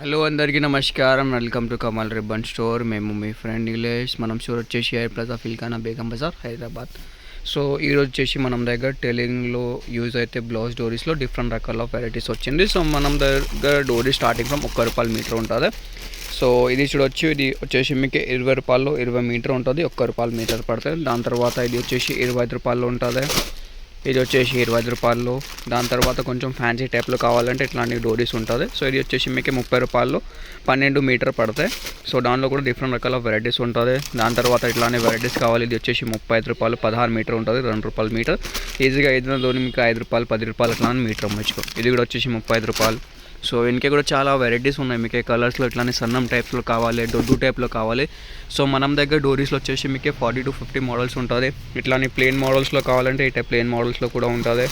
Hello అందరికీ నమస్కారం. Welcome to Kamal ribbon store. మేము మీ ఫ్రెండ్ నీలేష్. మనం స్టోర్ వచ్చేసి air plaza Pilkhana Begum Bazar Hyderabad. So ఈరోజు వచ్చేసి మనం దగ్గర టైలరింగ్లో యూజ్ అయితే బ్లౌజ్ డోరీస్లో డిఫరెంట్ రకాల వెరైటీస్ వచ్చింది. సో మనం దగ్గర డోరీ స్టార్టింగ్ ఫ్రమ్ ₹1 మీటర్ ఉంటుంది. సో ఇది చూడొచ్చు, ఇది వచ్చేసి మీకు ₹20 20 మీటర్ ఉంటుంది, ₹1 మీటర్ పడుతుంది. దాని తర్వాత ఇది వచ్చేసి ₹25 ఉంటుంది, ఇది వచ్చేసి ₹20. దాని తర్వాత కొంచెం ఫ్యాన్సీ టైప్లో కావాలంటే ఇట్లాంటి డోరీస్ ఉంటుంది. సో ఇది వచ్చేసి మీకు ₹30 12 మీటర్ పడతాయి. సో దానిలో కూడా డిఫరెంట్ రకాల వెరైటీస్ ఉంటుంది. దాని తర్వాత ఇట్లాంటి వెరైటీస్ కావాలి, ఇది వచ్చేసి ₹35 16 మీటర్ ఉంటుంది, ₹2 మీటర్. ఈజీగా ఏదైనా మీకు ₹5 ₹10 అట్లా మీటర్ అమ్మచ్చు. ఇది కూడా వచ్చేసి ₹35. సో ఇంకే కూడా చాలా వెరైటీస్ ఉన్నాయి. మీకు కలర్స్లో ఇట్లానే సన్నం టైప్స్లో కావాలి, దొడ్డు టైప్లో కావాలి. సో మనం దగ్గర డోరీస్లో వచ్చేసి మీకు 40 to 50 మోడల్స్ ఉంటుంది. ఇట్లానే ప్లెయిన్ మోడల్స్లో కావాలంటే ఇట్లా ప్లెయిన్ మోడల్స్లో కూడా ఉంటుంది.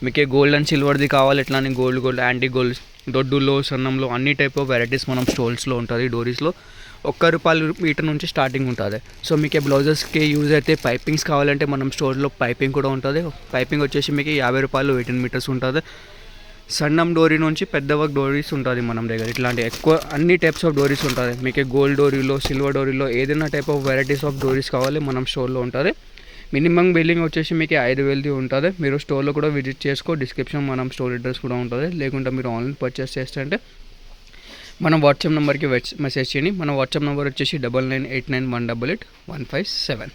మీకు గోల్డ్ అండ్ సిల్వర్ది కావాలి, ఇట్లానే గోల్డ్ యాంటీ గోల్డ్, దొడ్డులో సన్నంలో అన్ని టైప్ ఆఫ్ వెరైటీస్ మనం స్టోల్స్లో ఉంటుంది. డోరీస్లో ₹1 మీటర్ నుంచి స్టార్టింగ్ ఉంటుంది. సో మీకు బ్లౌజెస్కి యూజ్ అయితే పైపింగ్స్ కావాలంటే మనం స్టోర్లో పైపింగ్ కూడా ఉంటుంది. పైపింగ్ వచ్చేసి మీకు ₹50 18 మీటర్స్ ఉంటుంది. సన్నం డోరీ నుంచి పెద్ద వర్క్ డోరీస్ ఉంటుంది మన దగ్గర. ఇట్లాంటి ఎక్కువ అన్ని టైప్స్ ఆఫ్ డోరీస్ ఉంటుంది. మీకు గోల్డ్ డోరీలో, సిల్వర్ డోరీలో ఏదైనా టైప్ ఆఫ్ వెరైటీస్ ఆఫ్ డోరీస్ కావాలి మనం స్టోర్లో ఉంటుంది. మినిమం బిల్లింగ్ వచ్చేసి మీకు 5,000 ఉంటుంది. మీరు స్టోర్లో కూడా విజిట్ చేసుకో, డిస్క్రిప్షన్ మనం స్టోర్ అడ్రస్ కూడా ఉంటుంది. లేకుంటే మీరు ఆన్లైన్ పర్చేస్ చేస్తే మనం వాట్సాప్ నెంబర్కి మెసేజ్ చేయండి. మన వాట్సాప్ నెంబర్ వచ్చేసి 9989188157.